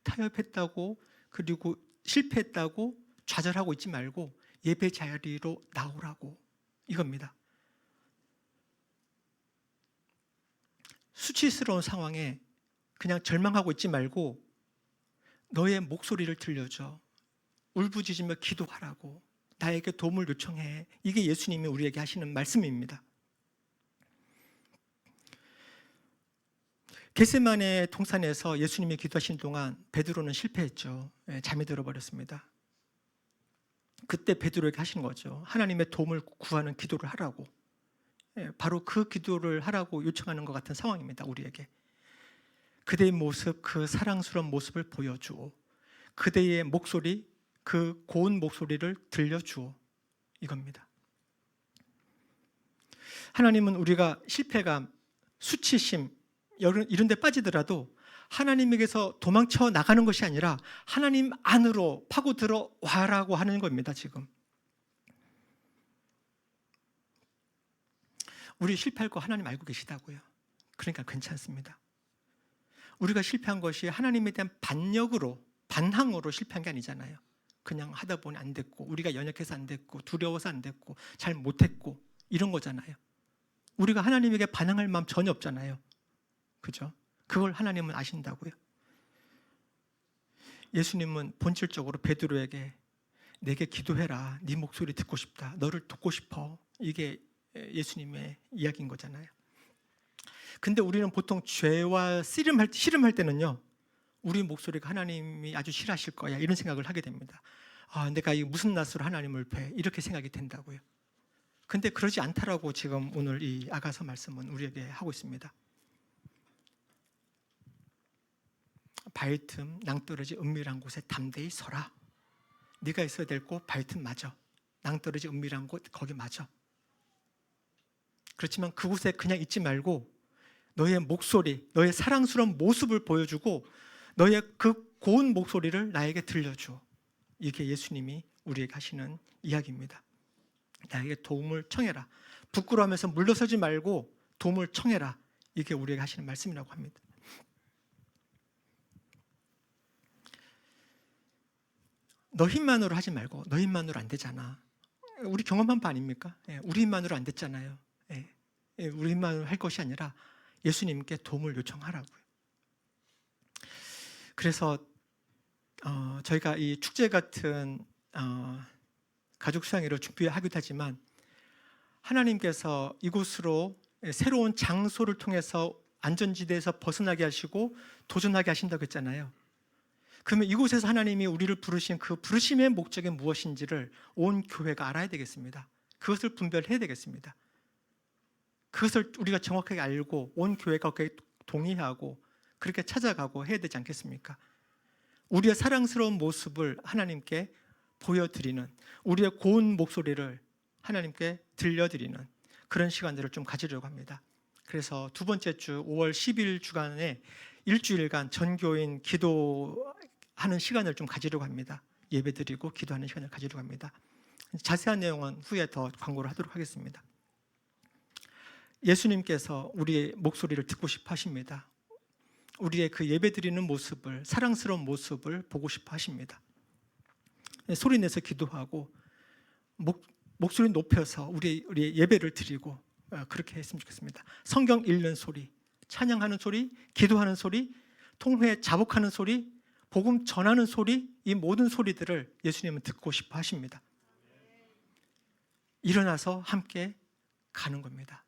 [SPEAKER 1] 타협했다고 그리고 실패했다고 좌절하고 있지 말고 예배 자리로 나오라고, 이겁니다. 수치스러운 상황에 그냥 절망하고 있지 말고 너의 목소리를 들려줘. 울부짖으며 기도하라고. 나에게 도움을 요청해. 이게 예수님이 우리에게 하시는 말씀입니다. 겟세마네 동산에서 예수님이 기도하신 동안 베드로는 실패했죠. 잠이 들어버렸습니다. 그때 베드로에게 하신 거죠. 하나님의 도움을 구하는 기도를 하라고. 바로 그 기도를 하라고 요청하는 것 같은 상황입니다. 우리에게. 그대의 모습, 그 사랑스러운 모습을 보여주오. 그대의 목소리, 그 고운 목소리를 들려주오. 이겁니다. 하나님은 우리가 실패감, 수치심 이런 데 빠지더라도 하나님에게서 도망쳐 나가는 것이 아니라 하나님 안으로 파고 들어와라고 하는 겁니다. 지금 우리 실패할 거 하나님 알고 계시다고요. 그러니까 괜찮습니다. 우리가 실패한 것이 하나님에 대한 반항으로 실패한 게 아니잖아요. 그냥 하다 보니 안 됐고, 우리가 연약해서 안 됐고, 두려워서 안 됐고, 잘 못했고, 이런 거잖아요. 우리가 하나님에게 반항할 마음 전혀 없잖아요. 그죠? 그걸 하나님은 아신다고요. 예수님은 본질적으로 베드로에게 내게 기도해라. 네 목소리 듣고 싶다. 너를 돕고 싶어. 이게 예수님의 이야기인 거잖아요. 근데 우리는 보통 죄와 씨름할 때는요, 우리 목소리가 하나님이 아주 싫어하실 거야, 이런 생각을 하게 됩니다. 내가 무슨 낯으로 하나님을 뵈, 이렇게 생각이 된다고요. 근데 그러지 않다라고 지금 오늘 이 아가서 말씀은 우리에게 하고 있습니다. 바위틈 낭떠러지 은밀한 곳에 담대히 서라. 네가 있어야 될 곳 바위틈 맞아. 낭떠러지 은밀한 곳 거기 맞아. 그렇지만 그곳에 그냥 있지 말고 너의 목소리, 너의 사랑스러운 모습을 보여주고 너의 그 고운 목소리를 나에게 들려줘. 이게 예수님이 우리에게 하시는 이야기입니다. 나에게 도움을 청해라. 부끄러워하면서 물러서지 말고 도움을 청해라. 이게 우리에게 하시는 말씀이라고 합니다. 너 힘만으로 하지 말고, 너 힘만으로 안 되잖아. 우리 경험한 바 아닙니까? 우리 힘만으로 안 됐잖아요. 우리 힘만으로 할 것이 아니라 예수님께 도움을 요청하라고요. 그래서 저희가 이 축제 같은 가족 수양회를 준비하기도 하지만 하나님께서 이곳으로 새로운 장소를 통해서 안전지대에서 벗어나게 하시고 도전하게 하신다고 했잖아요. 그러면 이곳에서 하나님이 우리를 부르신 그 부르심의 목적이 무엇인지를 온 교회가 알아야 되겠습니다. 그것을 분별해야 되겠습니다. 그것을 우리가 정확하게 알고 온 교회가 그렇게 동의하고 그렇게 찾아가고 해야 되지 않겠습니까? 우리의 사랑스러운 모습을 하나님께 보여드리는, 우리의 고운 목소리를 하나님께 들려드리는 그런 시간들을 좀 가지려고 합니다. 그래서 두 번째 주 5월 10일 주간에 일주일간 전교인 기도하는 시간을 좀 가지려고 합니다. 예배드리고 기도하는 시간을 가지려고 합니다. 자세한 내용은 후에 더 광고를 하도록 하겠습니다. 예수님께서 우리의 목소리를 듣고 싶어 하십니다. 우리의 그 예배드리는 모습을, 사랑스러운 모습을 보고 싶어 하십니다. 소리내서 기도하고 목소리 높여서 우리의 예배를 드리고 그렇게 했으면 좋겠습니다. 성경 읽는 소리, 찬양하는 소리, 기도하는 소리, 통회 자복하는 소리, 복음 전하는 소리, 이 모든 소리들을 예수님은 듣고 싶어 하십니다. 일어나서 함께 가는 겁니다.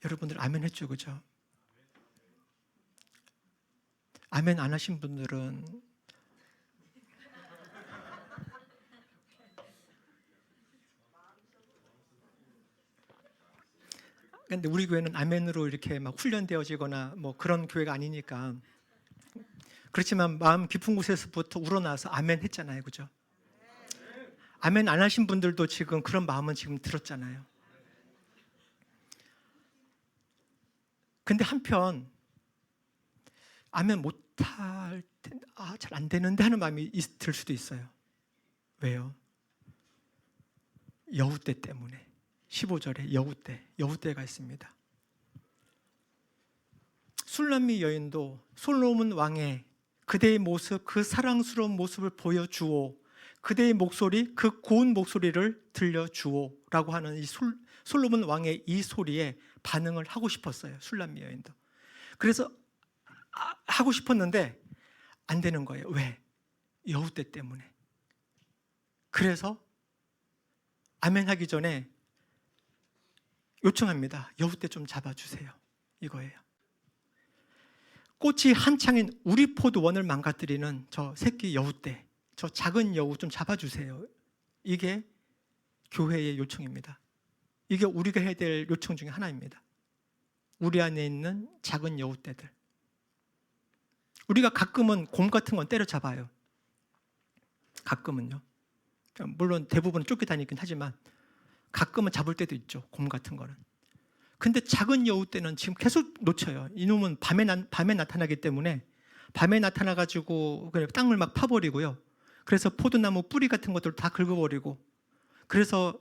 [SPEAKER 1] 여러분들 아멘 했죠, 그죠? 아멘 안 하신 분들은 근데 우리 교회는 아멘으로 이렇게 막 훈련되어지거나 뭐 그런 교회가 아니니까. 그렇지만 마음 깊은 곳에서부터 우러나서 아멘 했잖아요. 그죠? 아멘 안 하신 분들도 지금 그런 마음은 지금 들었잖아요. 근데 한편 아멘 못할 텐데 잘 안 되는데 하는 마음이 들 수도 있어요. 왜요? 여우떼 때문에. 15절에 여우떼가 있습니다. 술람미 여인도 솔로몬 왕의 그대의 모습, 그 사랑스러운 모습을 보여주오. 그대의 목소리, 그 고운 목소리를 들려주오 라고 하는 이 솔로몬 왕의 이 소리에 반응을 하고 싶었어요. 술람미 여인도. 그래서 하고 싶었는데 안 되는 거예요. 왜? 여우떼 때문에. 그래서 아멘 하기 전에 요청합니다. 여우떼 좀 잡아주세요. 이거예요. 꽃이 한창인 우리 포도원을 망가뜨리는 저 새끼 여우떼, 저 작은 여우 좀 잡아주세요. 이게 교회의 요청입니다. 이게 우리가 해야 될 요청 중에 하나입니다. 우리 안에 있는 작은 여우떼들. 우리가 가끔은 곰 같은 건 때려잡아요. 가끔은요. 물론 대부분은 쫓겨다니긴 하지만 가끔은 잡을 때도 있죠. 곰 같은 거는. 근데 작은 여우떼는 지금 계속 놓쳐요. 이놈은 밤에 나타나기 때문에 밤에 나타나가지고 그냥 땅을 막 파버리고요. 그래서 포도나무 뿌리 같은 것들 다 긁어버리고, 그래서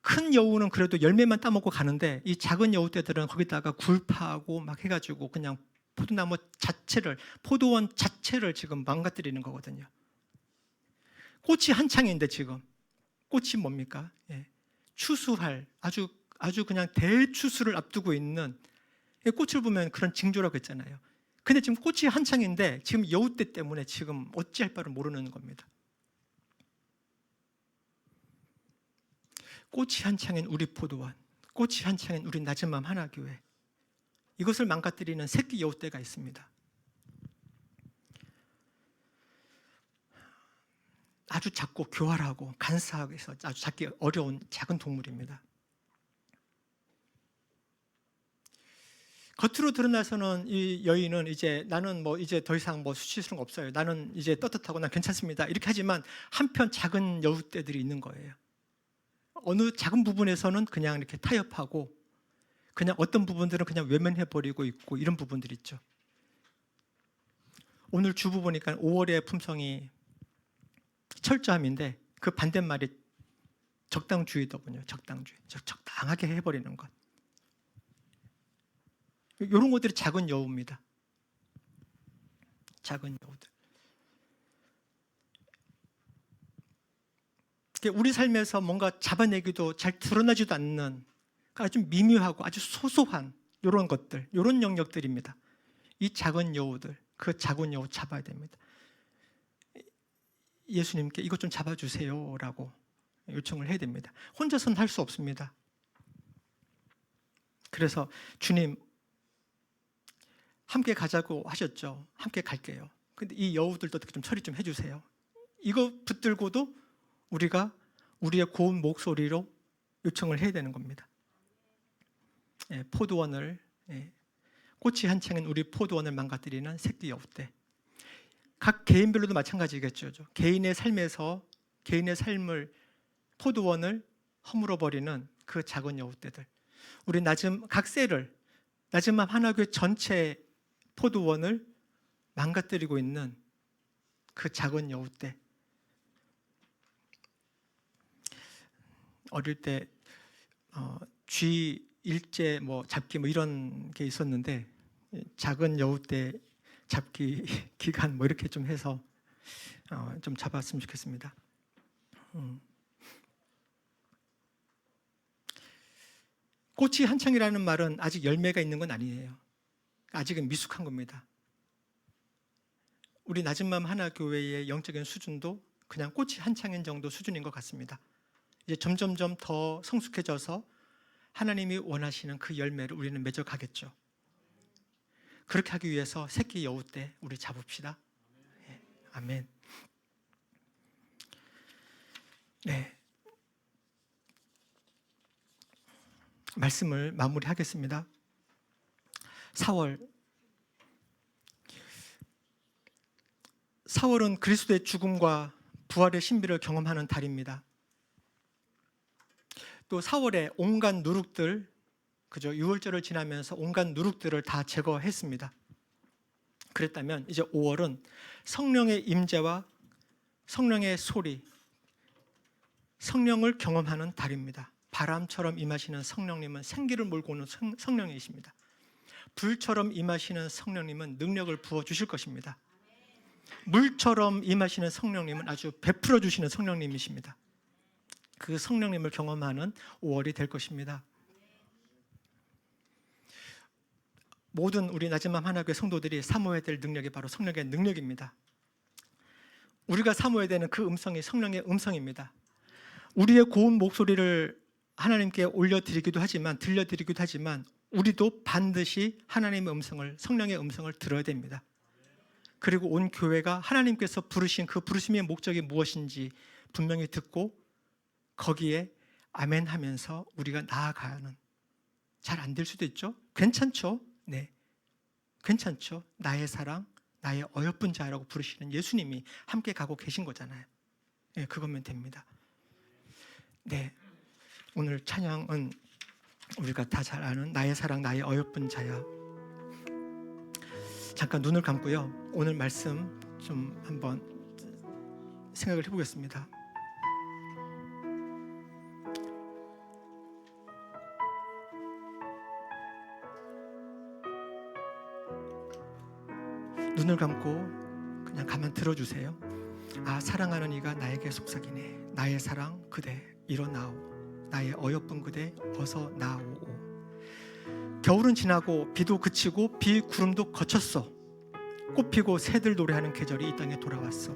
[SPEAKER 1] 큰 여우는 그래도 열매만 따먹고 가는데 이 작은 여우떼들은 거기다가 굴 파고 막 해가지고 그냥 포도나무 자체를, 포도원 자체를 지금 망가뜨리는 거거든요. 꽃이 한창인데 지금 꽃이 뭡니까? 추수할 아주 그냥 대추수를 앞두고 있는, 꽃을 보면 그런 징조라고 했잖아요. 근데 지금 꽃이 한창인데 지금 여우떼 때문에 지금 어찌할 바를 모르는 겁니다. 꽃이 한창인 우리 포도원, 꽃이 한창인 우리 낮은 마음 하나교회, 이것을 망가뜨리는 새끼 여우떼가 있습니다. 아주 작고 교활하고 간사하게 해서 아주 잡기 어려운 작은 동물입니다. 겉으로 드러나서는 이 여인은 이제 나는 뭐 이제 더 이상 뭐 수치스러운 거 없어요. 나는 이제 떳떳하고 난 괜찮습니다. 이렇게 하지만 한편 작은 여우떼들이 있는 거예요. 어느 작은 부분에서는 그냥 이렇게 타협하고 그냥 어떤 부분들은 그냥 외면해버리고 있고 이런 부분들이 있죠. 오늘 주부 보니까 5월의 품성이 철저함인데 그 반대말이 적당주의더군요. 적당주의. 적당하게 해버리는 것. 이런 것들이 작은 여우입니다. 작은 여우들. 우리 삶에서 뭔가 잡아내기도 잘 드러나지도 않는 아주 미묘하고 아주 소소한 이런 것들, 이런 영역들입니다. 이 작은 여우들, 그 작은 여우 잡아야 됩니다. 예수님께 이것 좀 잡아주세요라고 요청을 해야 됩니다. 혼자서는 할 수 없습니다. 그래서 주님 함께 가자고 하셨죠. 함께 갈게요. 근데 이 여우들도 좀 처리 좀 해주세요. 이거 붙들고도 우리가 우리의 고운 목소리로 요청을 해야 되는 겁니다. 포도원을, 꽃이 한창인 우리 포도원을 망가뜨리는 새끼 여우떼. 각 개인별로도 마찬가지겠죠. 개인의 삶에서 개인의 삶을, 포도원을 허물어버리는 그 작은 여우떼들. 우리 각 셀을, 낮은 마음 하나교회 전체 포도원을 망가뜨리고 있는 그 작은 여우떼. 어릴 때 쥐 일제 뭐 잡기 뭐 이런 게 있었는데, 작은 여우떼 잡기 기간 뭐 이렇게 좀 해서 좀 잡았으면 좋겠습니다. 꽃이 한창이라는 말은 아직 열매가 있는 건 아니에요. 아직은 미숙한 겁니다. 우리 낮은 마음 하나교회의 영적인 수준도 그냥 꽃이 한창인 정도 수준인 것 같습니다. 이제 점점점 더 성숙해져서 하나님이 원하시는 그 열매를 우리는 맺어 가겠죠. 그렇게 하기 위해서 새끼 여우 때 우리 잡읍시다. 네. 아멘. 네. 말씀을 마무리하겠습니다. 4월은 그리스도의 죽음과 부활의 신비를 경험하는 달입니다. 또 4월에 온갖 누룩들, 그죠? 6월절을 지나면서 온갖 누룩들을 다 제거했습니다. 그랬다면 이제 5월은 성령의 임재와 성령의 소리, 성령을 경험하는 달입니다. 바람처럼 임하시는 성령님은 생기를 몰고 오는 성령이십니다. 불처럼 임하시는 성령님은 능력을 부어주실 것입니다. 물처럼 임하시는 성령님은 아주 베풀어 주시는 성령님이십니다. 그 성령님을 경험하는 5월이 될 것입니다. 모든 우리 낮은맘 하나교회 성도들이 사모해야 될 능력이 바로 성령의 능력입니다. 우리가 사모해야 되는 그 음성이 성령의 음성입니다. 우리의 고운 목소리를 하나님께 올려드리기도 하지만, 들려드리기도 하지만 우리도 반드시 하나님의 음성을, 성령의 음성을 들어야 됩니다. 그리고 온 교회가 하나님께서 부르신 그 부르심의 목적이 무엇인지 분명히 듣고 거기에 아멘 하면서 우리가 나아가는, 잘 안 될 수도 있죠. 괜찮죠. 네, 괜찮죠. 나의 사랑, 나의 어여쁜 자라고 부르시는 예수님이 함께 가고 계신 거잖아요. 네, 그거면 됩니다. 네, 오늘 찬양은 우리가 다 잘 아는 나의 사랑, 나의 어여쁜 자야. 잠깐 눈을 감고요, 오늘 말씀 좀 한번 생각을 해보겠습니다. 눈을 감고 그냥 가만 들어주세요. 아, 사랑하는 이가 나에게 속삭이네. 나의 사랑 그대 일어나오. 나의 어여쁜 그대 어서 나오오. 겨울은 지나고 비도 그치고 비 구름도 거쳤어. 꽃피고 새들 노래하는 계절이 이 땅에 돌아왔어.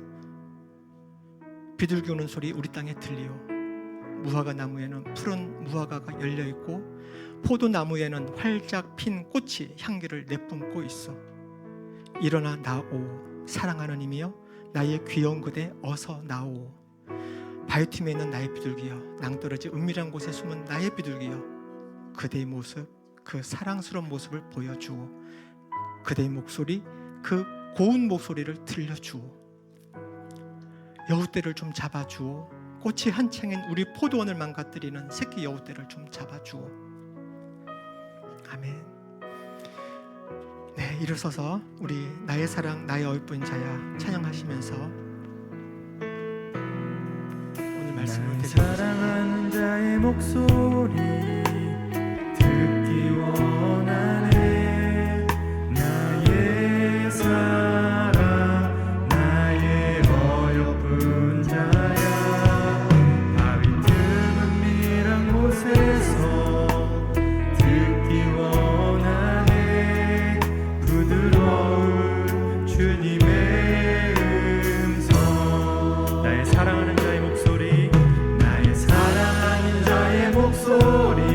[SPEAKER 1] 비둘기 우는 소리 우리 땅에 들리오. 무화과 나무에는 푸른 무화과가 열려있고 포도나무에는 활짝 핀 꽃이 향기를 내뿜고 있어. 일어나 나오. 사랑하는 이미여 나의 귀여운 그대 어서 나오. 바위틈에 있는 나의 비둘기여, 낭떠러지 은밀한 곳에 숨은 나의 비둘기여, 그대의 모습, 그 사랑스러운 모습을 보여주오. 그대의 목소리, 그 고운 목소리를 들려주오. 여우떼를 좀 잡아주오. 꽃이 한창인 우리 포도원을 망가뜨리는 새끼 여우떼를 좀 잡아주오. 아멘. 네, 일어서서 우리 나의 사랑 나의 어여쁜 자야 찬양하시면서 오늘 말씀을 되새기겠습니다.
[SPEAKER 2] 사랑하는 자의 목소리 듣기 원하네. 나의 사랑 나의 어여쁜 자야. 바위 틈은 밀한 곳에서 듣기 원하네. 부드러운 주님의 음성. 나의 사랑하는 자의 목소리, 나의 사랑하는 자의 목소리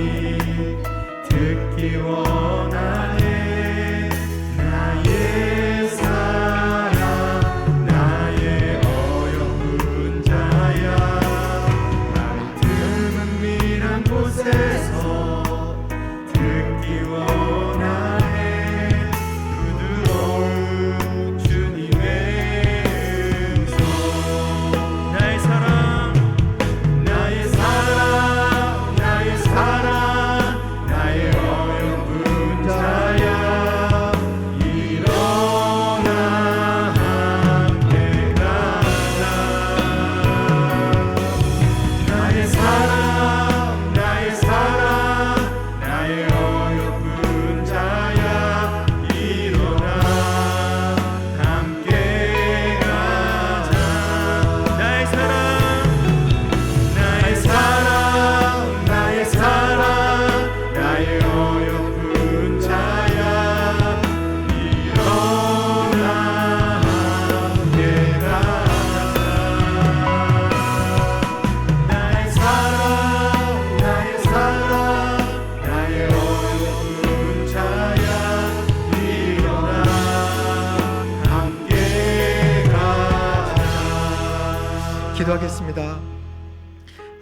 [SPEAKER 1] 기도하겠습니다.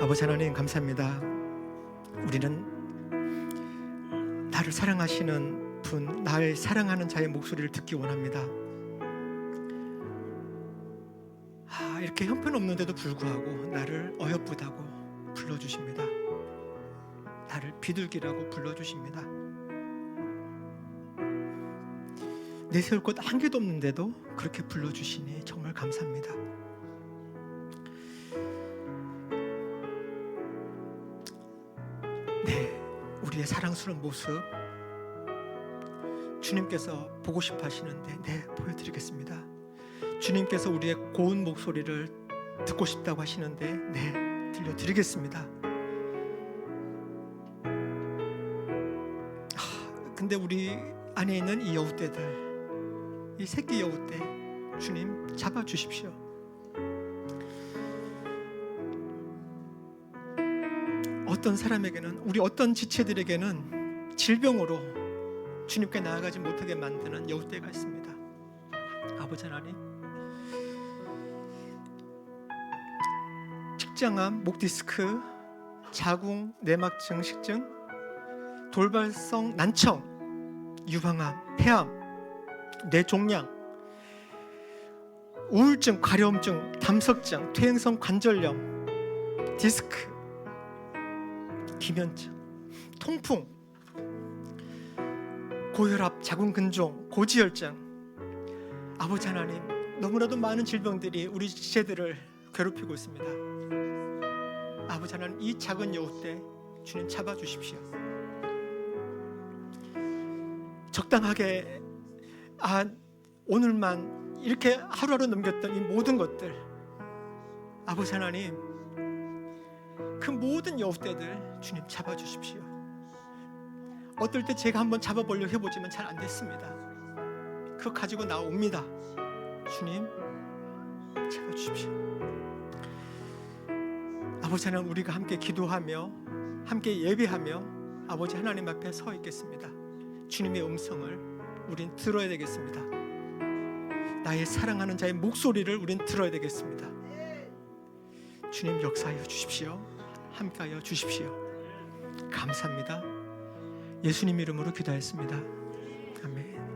[SPEAKER 1] 아버지 하나님 감사합니다. 우리는 나를 사랑하시는 분, 나를 사랑하는 자의 목소리를 듣기 원합니다. 이렇게 형편없는데도 불구하고 나를 어여쁘다고 불러주십니다. 나를 비둘기라고 불러주십니다. 내세울 것 한 개도 없는데도 그렇게 불러주시니 정말 감사합니다. 네, 우리의 사랑스러운 모습 주님께서 보고 싶어 하시는데 네, 보여드리겠습니다. 주님께서 우리의 고운 목소리를 듣고 싶다고 하시는데 네, 들려드리겠습니다. 근데 우리 안에 있는 이 여우떼들, 이 새끼 여우떼 주님 잡아주십시오. 어떤 사람에게는, 우리 어떤 지체들에게는 질병으로 주님께 나아가지 못하게 만드는 여우떼가 있습니다. 아버지 하나님, 직장암, 목디스크, 자궁, 내막증, 식증, 돌발성 난청, 유방암, 폐암, 뇌종양, 우울증, 가려움증, 담석증, 퇴행성 관절염, 디스크, 기면증, 통풍, 고혈압, 자궁근종, 고지혈증. 아버지 하나님, 너무나도 많은 질병들이 우리 지체들을 괴롭히고 있습니다. 아버지 하나님, 이 작은 여우떼 주님 잡아주십시오. 적당하게 오늘만 이렇게 하루하루 넘겼던 이 모든 것들, 아버지 하나님, 그 모든 여우떼들 주님 잡아주십시오. 어떨 때 제가 한번 잡아보려고 해보지만 잘 안 됐습니다. 그거 가지고 나옵니다. 주님 잡아주십시오. 아버지 하나님, 우리가 함께 기도하며 함께 예배하며 아버지 하나님 앞에 서 있겠습니다. 주님의 음성을 우린 들어야 되겠습니다. 나의 사랑하는 자의 목소리를 우린 들어야 되겠습니다. 주님 역사하여 주십시오. 함께하여 주십시오. 감사합니다. 예수님 이름으로 기도했습니다. 아멘.